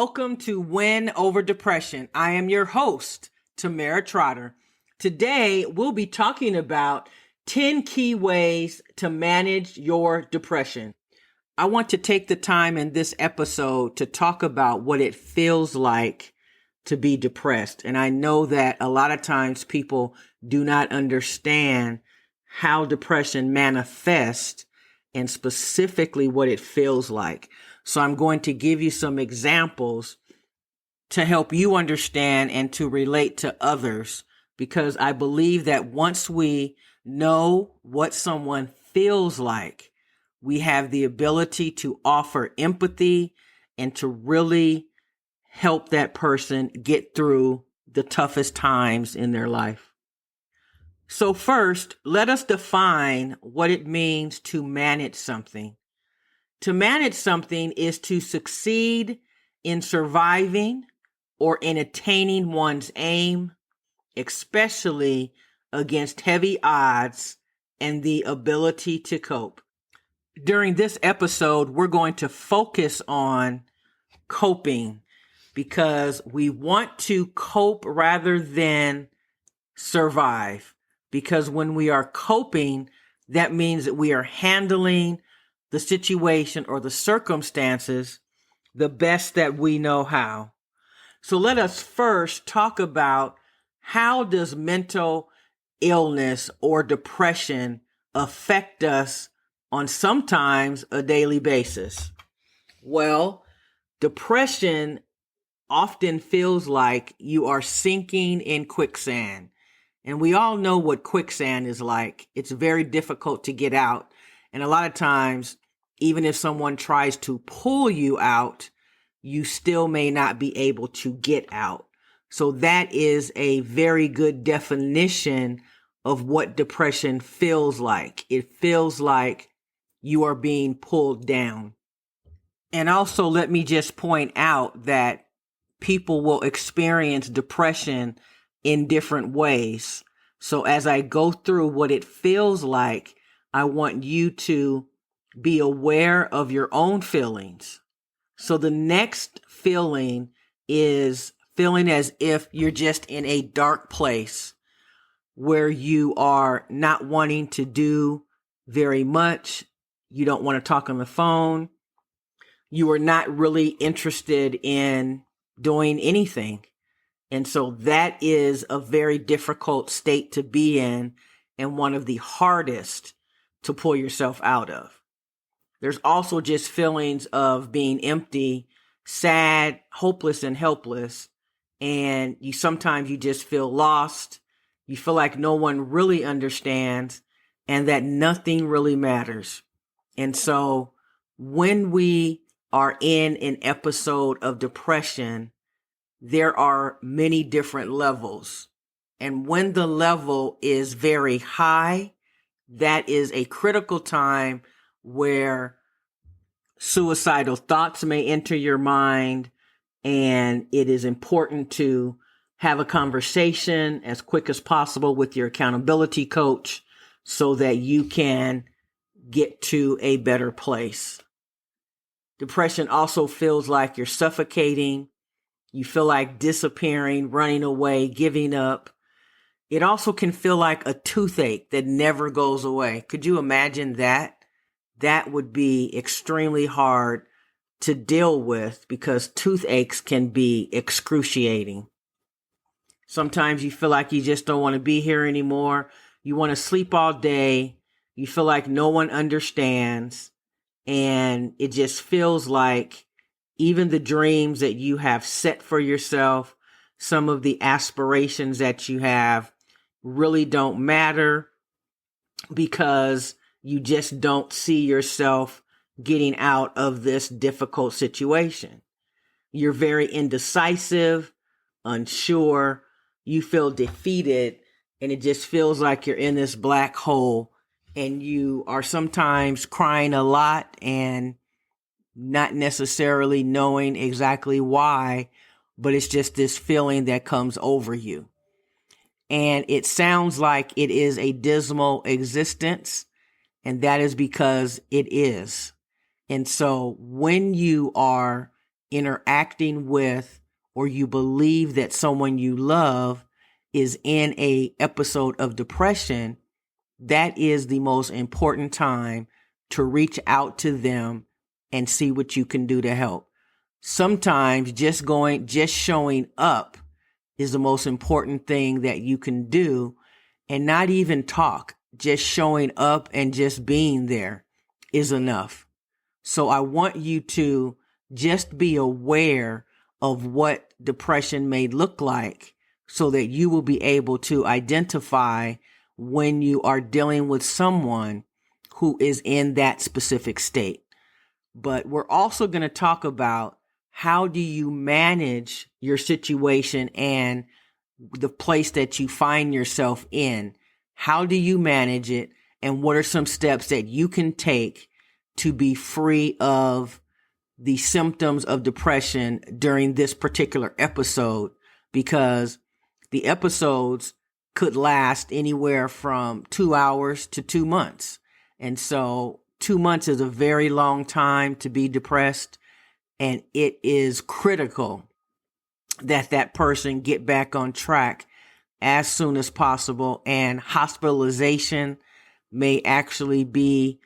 welcome to Win Over Depression. I am your host, Tamara Trotter. Today, we'll be talking about 10 key ways to manage your depression. I want to take the time in this episode to talk about what it feels like to be depressed. And I know that a lot of times people do not understand how depression manifests and specifically what it feels like. So I'm going to give you some examples to help you understand and to relate to others, because I believe that once we know what someone feels like, we have the ability to offer empathy and to really help that person get through the toughest times in their life. So first, let us define what it means to manage something. To manage something is to succeed in surviving or in attaining one's aim, especially against heavy odds and the ability to cope. During this episode, we're going to focus on coping because we want to cope rather than survive. Because when we are coping, that means that we are handling the situation or the circumstances the best that we know how. So let us first talk about how does mental illness or depression affect us on sometimes a daily basis. Well, depression often feels like you are sinking in quicksand. And we all know what quicksand is like. It's very difficult to get out. And a lot of times, even if someone tries to pull you out, you still may not be able to get out. So that is a very good definition of what depression feels like. It feels like you are being pulled down. And also, let me just point out that people will experience depression in different ways. So as I go through what it feels like, I want you to be aware of your own feelings. So the next feeling is feeling as if you're just in a dark place where you are not wanting to do very much. You don't want to talk on the phone. You are not really interested in doing anything. And so that is a very difficult state to be in and one of the hardest to pull yourself out of. There's also just feelings of being empty, sad, hopeless, and helpless. And sometimes you just feel lost. You feel like no one really understands and that nothing really matters. And so when we are in an episode of depression, there are many different levels. And when the level is very high, that is a critical time where suicidal thoughts may enter your mind. And it is important to have a conversation as quick as possible with your accountability coach so that you can get to a better place. Depression also feels like you're suffocating. You feel like disappearing, running away, giving up. It also can feel like a toothache that never goes away. Could you imagine that? That would be extremely hard to deal with because toothaches can be excruciating. Sometimes you feel like you just don't want to be here anymore. You want to sleep all day. You feel like no one understands. And it just feels like even the dreams that you have set for yourself, some of the aspirations that you have really don't matter because you just don't see yourself getting out of this difficult situation. You're very indecisive, unsure, you feel defeated, and it just feels like you're in this black hole and you are sometimes crying a lot and not necessarily knowing exactly why, but it's just this feeling that comes over you. And it sounds like it is a dismal existence, and that is because it is. And so when you are interacting with, or you believe that someone you love is in a episode of depression, that is the most important time to reach out to them and see what you can do to help. Sometimes just showing up is the most important thing that you can do, and not even talk. Just showing up and just being there is enough. So I want you to just be aware of what depression may look like so that you will be able to identify when you are dealing with someone who is in that specific state. But we're also going to talk about how do you manage your situation and the place that you find yourself in. How do you manage it? And what are some steps that you can take to be free of the symptoms of depression during this particular episode? Because the episodes could last anywhere from 2 hours to 2 months. And so 2 months is a very long time to be depressed. And it is critical that that person get back on track as soon as possible. And hospitalization may actually be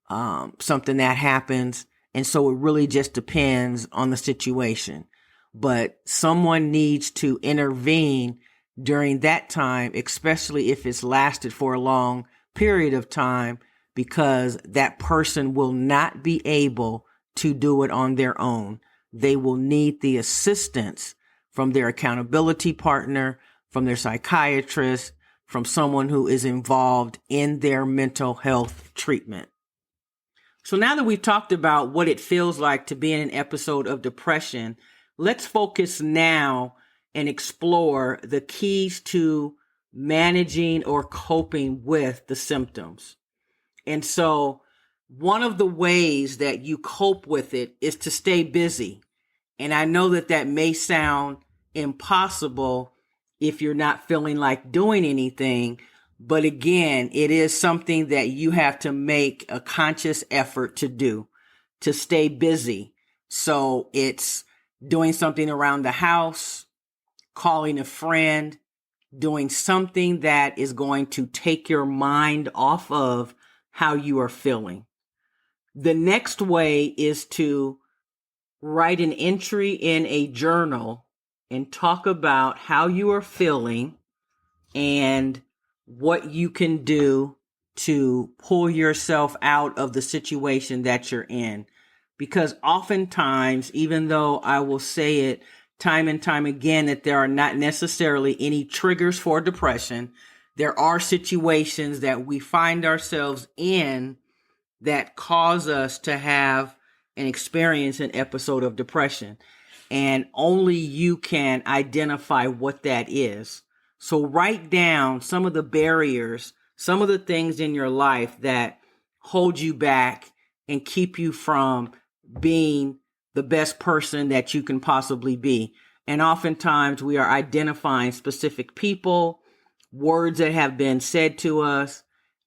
something that happens. And so it really just depends on the situation. But someone needs to intervene during that time, especially if it's lasted for a long period of time, because that person will not be able to do it on their own. They will need the assistance from their accountability partner, from their psychiatrist, from someone who is involved in their mental health treatment. So now that we've talked about what it feels like to be in an episode of depression, let's focus now and explore the keys to managing or coping with the symptoms. And so one of the ways that you cope with it is to stay busy. And I know that that may sound impossible if you're not feeling like doing anything. But again, it is something that you have to make a conscious effort to do, to stay busy. So it's doing something around the house, calling a friend, doing something that is going to take your mind off of how you are feeling. The next way is to write an entry in a journal and talk about how you are feeling and what you can do to pull yourself out of the situation that you're in. Because oftentimes, even though I will say it time and time again that there are not necessarily any triggers for depression, there are situations that we find ourselves in that cause us to have and experience an episode of depression. And only you can identify what that is. So write down some of the barriers, some of the things in your life that hold you back and keep you from being the best person that you can possibly be. And oftentimes we are identifying specific people, words that have been said to us,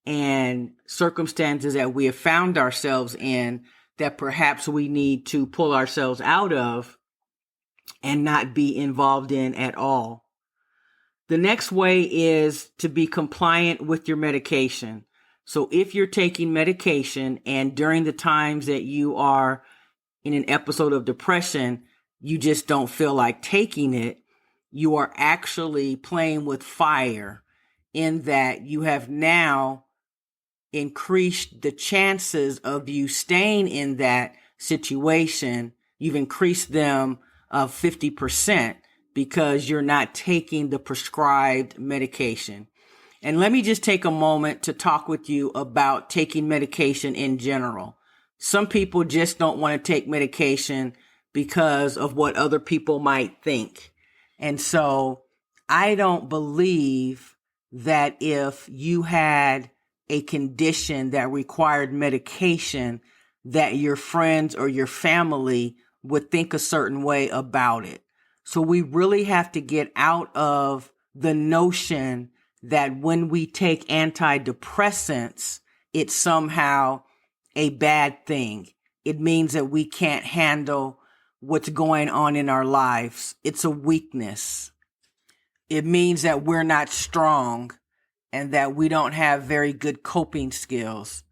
and circumstances that we have found ourselves in that perhaps we need to pull ourselves out of and not be involved in at all. The next way is to be compliant with your medication. So if you're taking medication and during the times that you are in an episode of depression, you just don't feel like taking it, you are actually playing with fire in that you have now increased the chances of you staying in that situation. You've increased them of 50%. Because you're not taking the prescribed medication. And let me just take a moment to talk with you about taking medication in general. Some people just don't want to take medication because of what other people might think. And so I don't believe that if you had a condition that required medication, that your friends or your family would think a certain way about it. So we really have to get out of the notion that when we take antidepressants, it's somehow a bad thing. It means that we can't handle what's going on in our lives. It's a weakness. It means that we're not strong and that we don't have very good coping skills.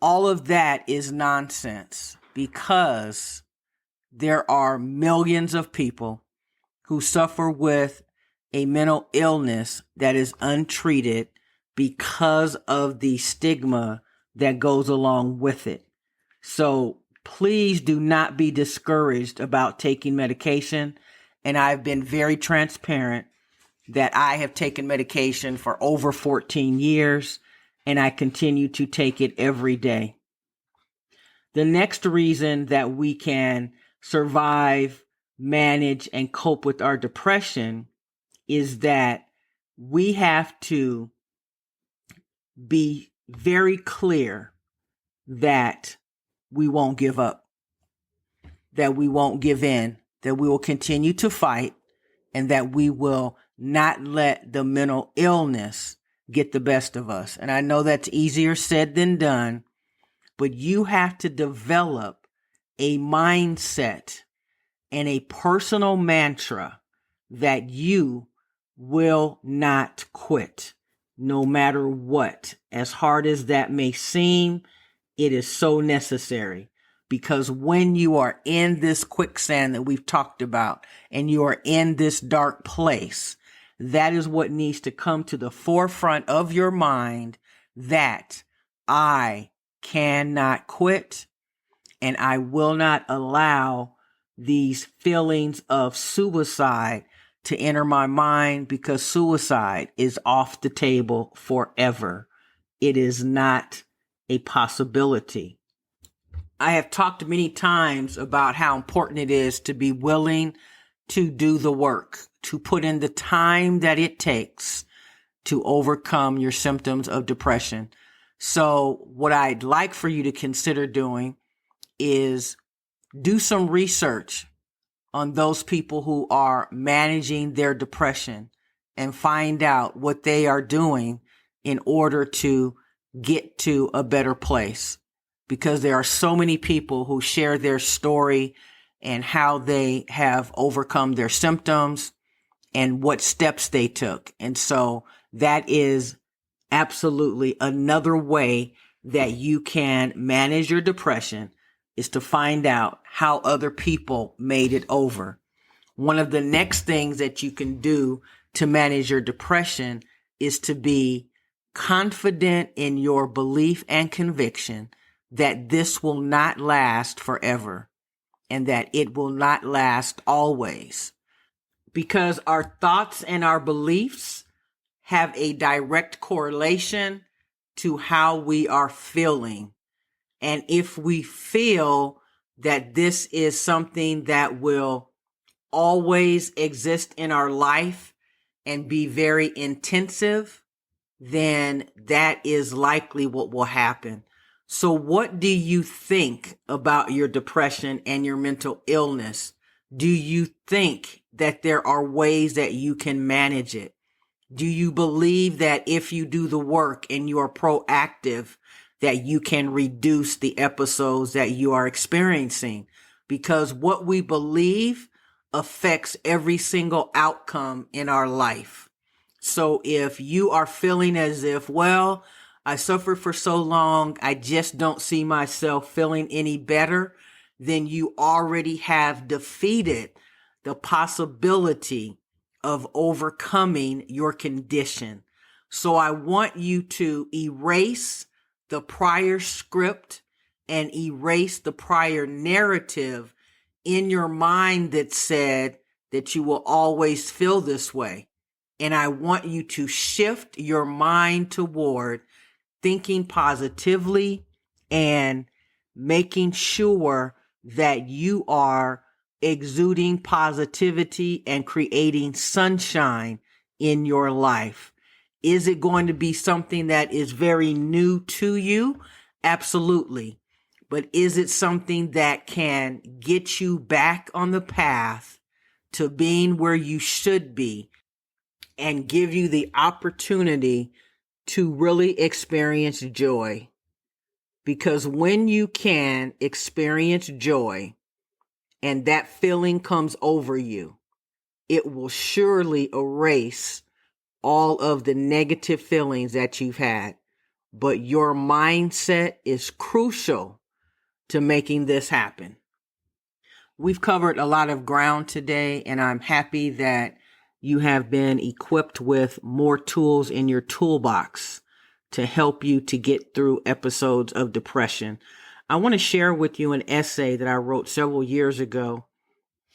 All of that is nonsense because there are millions of people who suffer with a mental illness that is untreated because of the stigma that goes along with it. So please do not be discouraged about taking medication. And I've been very transparent that I have taken medication for over 14 years and I continue to take it every day. The next reason that we can survive, manage, and cope with our depression is that we have to be very clear that we won't give up, that we won't give in, that we will continue to fight, and that we will not let the mental illness get the best of us. And I know that's easier said than done, but you have to develop a mindset and a personal mantra that you will not quit, no matter what. As hard as that may seem, it is so necessary. Because when you are in this quicksand that we've talked about, and you are in this dark place, that is what needs to come to the forefront of your mind, that I cannot quit, and I will not allow these feelings of suicide to enter my mind, because suicide is off the table forever. It is not a possibility. I have talked many times about how important it is to be willing to do the work, to put in the time that it takes to overcome your symptoms of depression. So what I'd like for you to consider doing is do some research on those people who are managing their depression and find out what they are doing in order to get to a better place. Because there are so many people who share their story and how they have overcome their symptoms and what steps they took. And so that is absolutely another way that you can manage your depression, is to find out how other people made it over. One of the next things that you can do to manage your depression is to be confident in your belief and conviction that this will not last forever and that it will not last always. Because our thoughts and our beliefs have a direct correlation to how we are feeling. And if we feel that this is something that will always exist in our life and be very intensive, then that is likely what will happen. So what do you think about your depression and your mental illness? Do you think that there are ways that you can manage it? Do you believe that if you do the work and you are proactive, that you can reduce the episodes that you are experiencing? Because what we believe affects every single outcome in our life. So if you are feeling as if, well, I suffered for so long, I just don't see myself feeling any better, then you already have defeated the possibility of overcoming your condition. So I want you to erase the prior script and erase the prior narrative in your mind that said that you will always feel this way. And I want you to shift your mind toward thinking positively and making sure that you are exuding positivity and creating sunshine in your life. Is it going to be something that is very new to you? Absolutely. But is it something that can get you back on the path to being where you should be and give you the opportunity to really experience joy? Because when you can experience joy and that feeling comes over you, it will surely erase all of the negative feelings that you've had. But your mindset is crucial to making this happen. We've covered a lot of ground today, and I'm happy that you have been equipped with more tools in your toolbox to help you to get through episodes of depression. I want to share with you an essay that I wrote several years ago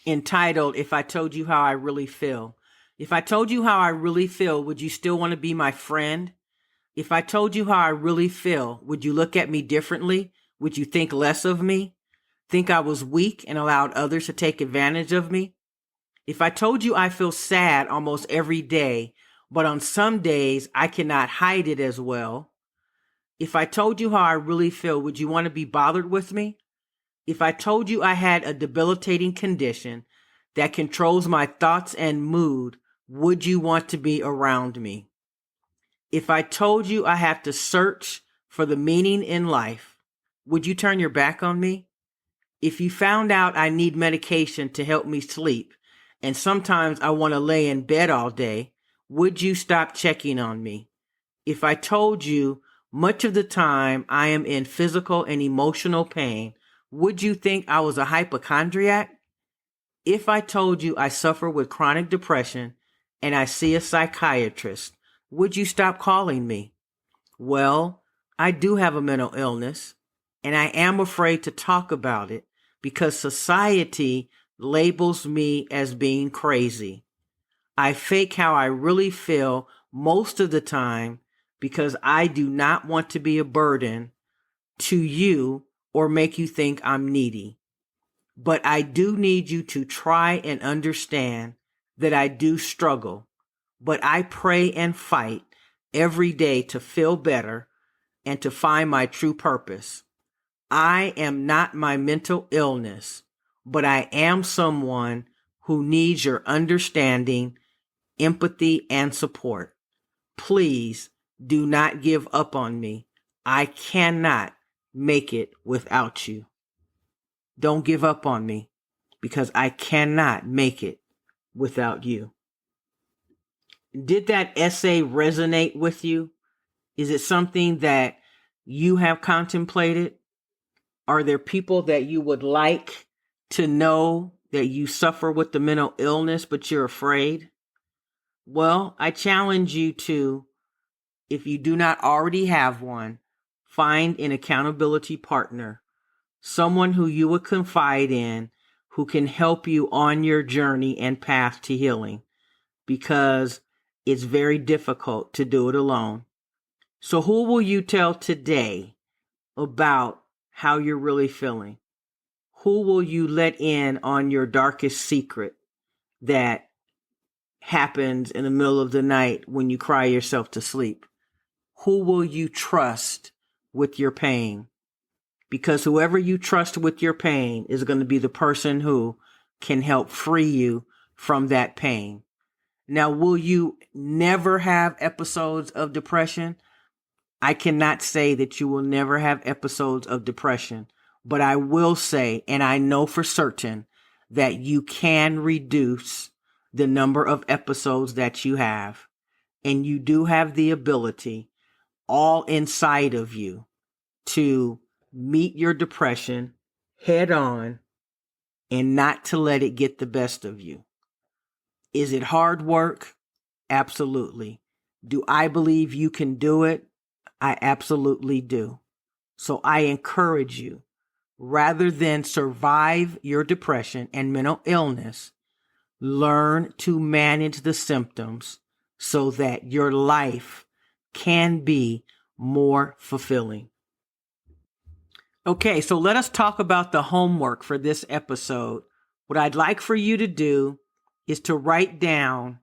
entitled, "If I Told You How I Really Feel." If I told you how I really feel, would you still want to be my friend? If I told you how I really feel, would you look at me differently? Would you think less of me? Think I was weak and allowed others to take advantage of me? If I told you I feel sad almost every day, but on some days I cannot hide it as well. If I told you how I really feel, would you want to be bothered with me? If I told you I had a debilitating condition that controls my thoughts and mood, would you want to be around me? If I told you I have to search for the meaning in life, would you turn your back on me? If you found out I need medication to help me sleep, and sometimes I want to lay in bed all day, would you stop checking on me? If I told you much of the time I am in physical and emotional pain, would you think I was a hypochondriac? If I told you I suffer with chronic depression and I see a psychiatrist, would you stop calling me? Well, I do have a mental illness, and I am afraid to talk about it because society labels me as being crazy. I fake how I really feel most of the time because I do not want to be a burden to you or make you think I'm needy. But I do need you to try and understand that I do struggle, but I pray and fight every day to feel better and to find my true purpose. I am not my mental illness, but I am someone who needs your understanding, empathy, and support. Please do not give up on me. I cannot make it without you. Don't give up on me because I cannot make it without you. Did that essay resonate with you? Is it something that you have contemplated? Are there people that you would like to know that you suffer with the mental illness, but you're afraid? Well, I challenge you to, if you do not already have one, find an accountability partner, someone who you would confide in, who can help you on your journey and path to healing, because it's very difficult to do it alone. So who will you tell today about how you're really feeling? Who will you let in on your darkest secret that happens in the middle of the night when you cry yourself to sleep? Who will you trust with your pain? Because whoever you trust with your pain is going to be the person who can help free you from that pain. Now, will you never have episodes of depression? I cannot say that you will never have episodes of depression, but I will say, and I know for certain, that you can reduce the number of episodes that you have. And you do have the ability, all inside of you, to meet your depression head on and not to let it get the best of you. Is it hard work? Absolutely. Do I believe you can do it? I absolutely do. So I encourage you, rather than survive your depression and mental illness, learn to manage the symptoms so that your life can be more fulfilling. Okay, so let us talk about the homework for this episode. What I'd like for you to do is to write down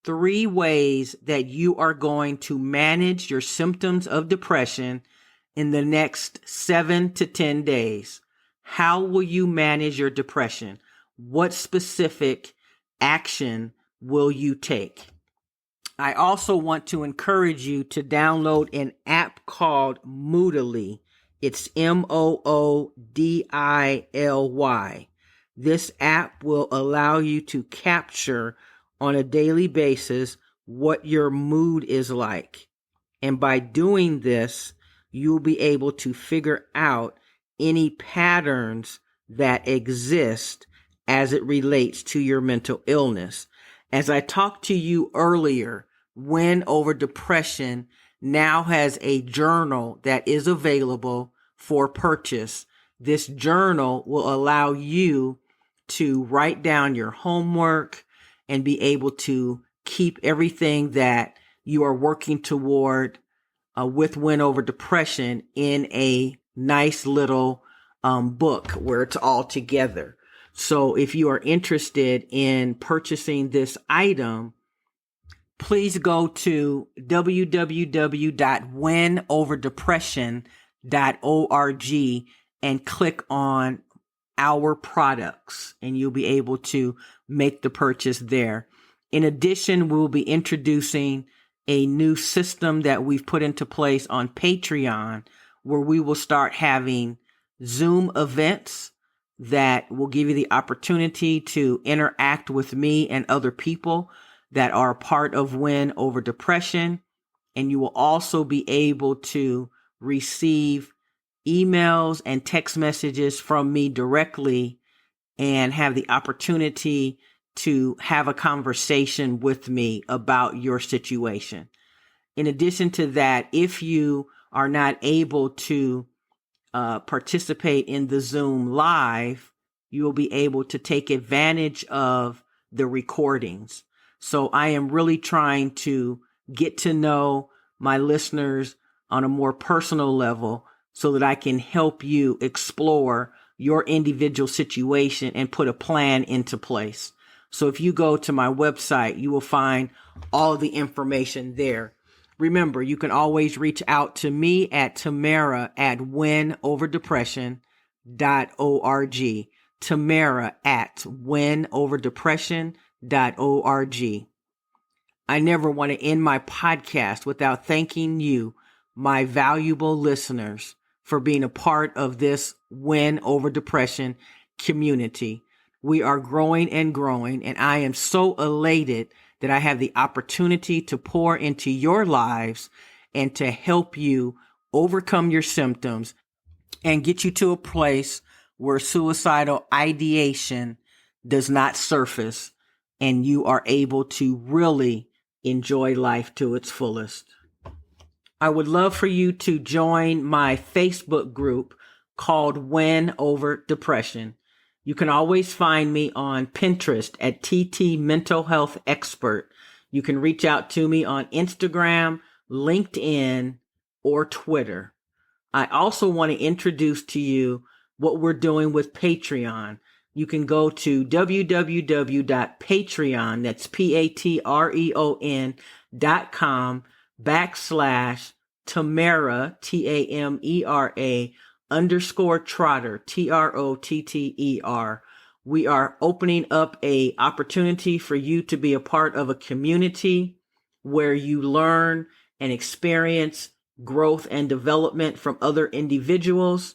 3 ways that you are going to manage your symptoms of depression in the next 7 to 10 days. How will you manage your depression? What specific action will you take? I also want to encourage you to download an app called Moodily. It's Moodily. This app will allow you to capture on a daily basis what your mood is like. And by doing this, you'll be able to figure out any patterns that exist as it relates to your mental illness. As I talked to you earlier, Win Over Depression now has a journal that is available for purchase. This journal will allow you to write down your homework and be able to keep everything that you are working toward with Win Over Depression in a nice little book where it's all together. So if you are interested in purchasing this item, please go to www.winoverdepression.org and click on our products, and you'll be able to make the purchase there. In addition, we'll be introducing a new system that we've put into place on Patreon, where we will start having Zoom events that will give you the opportunity to interact with me and other people that are part of Win Over Depression. And you will also be able to receive emails and text messages from me directly and have the opportunity to have a conversation with me about your situation. In addition to that, if you are not able to participate in the Zoom live, you will be able to take advantage of the recordings. So I am really trying to get to know my listeners on a more personal level so that I can help you explore your individual situation and put a plan into place. So if you go to my website, you will find all of the information there. Remember, you can always reach out to me at Tamara at winoverdepression.org. Tamara at winoverdepression.org. I never want to end my podcast without thanking you, my valuable listeners, for being a part of this Win Over Depression community. We are growing and growing, and I am so elated that I have the opportunity to pour into your lives and to help you overcome your symptoms and get you to a place where suicidal ideation does not surface and you are able to really enjoy life to its fullest. I would love for you to join my Facebook group called Win Over Depression. You can always find me on Pinterest at TT Mental Health Expert. You can reach out to me on Instagram, LinkedIn, or Twitter. I also want to introduce to you what we're doing with Patreon. You can go to www.patreon, that's patreon.com/Tamera, TAMERA _Trotter, TROTTER. We are opening up a opportunity for you to be a part of a community where you learn and experience growth and development from other individuals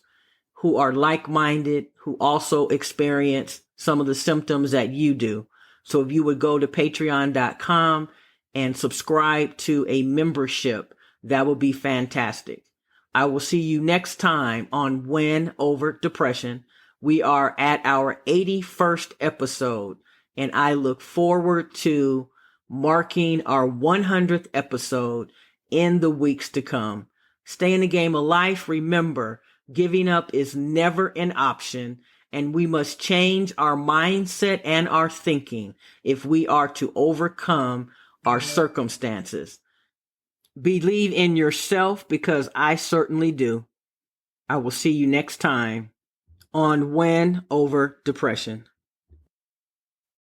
who are like-minded, who also experience some of the symptoms that you do. So if you would go to patreon.com and subscribe to a membership, that would be fantastic. I will see you next time on Win Over Depression. We are at our 81st episode, and I look forward to marking our 100th episode in the weeks to come. Stay in the game of life. Remember, giving up is never an option, and we must change our mindset and our thinking if we are to overcome our circumstances. Believe in yourself, because I certainly do. I will see you next time on Win Over Depression.